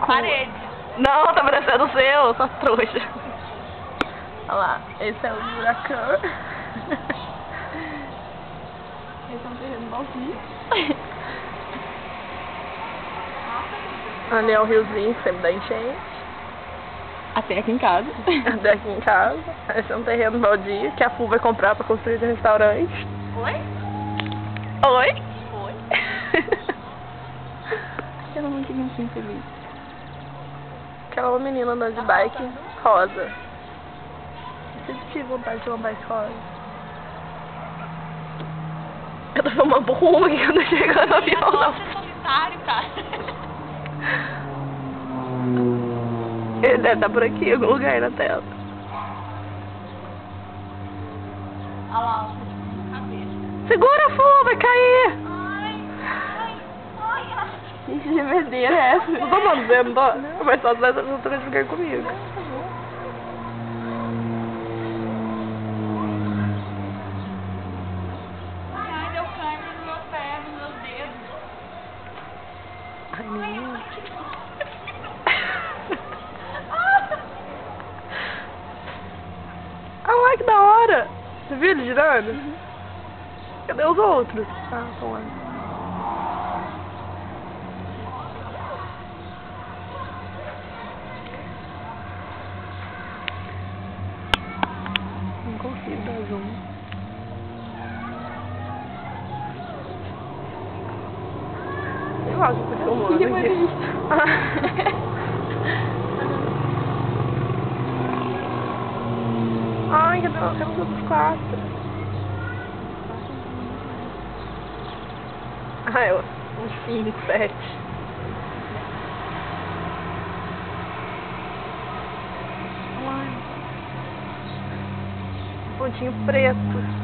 na parede. Não, tá parecendo o seu, sua trouxa. Olha lá, esse é o buracão. Esse é um terreno baldio. Ali é o riozinho que sempre dá enchente. Até aqui em casa. Até aqui em casa. Esse é um terreno baldio que a FU vai comprar pra construir um restaurante. Oi? Oi? Oi? Aquela musiquinha assim feliz. Aquela uma menina andando de bike rosa. Eu sempre tive vontade de ter uma bike rosa. Eu tô filmando rumo aqui quando chega no avião. Nossa, é solitário, cara. Ele deve estar por aqui, em algum lugar na tela. Olha lá, o cabeça. Segura, Fu, vai cair! Ai. Gente, de verdadeira é essa? Não tô mandando dizer, não tô? Mas só dessa altura de ficar comigo. Ai, deu cãibra no meu pé, nos meus dedos. Ai, menina. Ah lá, que da hora! Você viu ele girando? Uhum. Cadê os outros? Ah, estão lá. Não consigo dar zoom. Sei lá, você tá filmando Que aqui. Ai, cadê os outros quatro? Ah, eu. Uns 5, 7. Ai. Pontinho preto.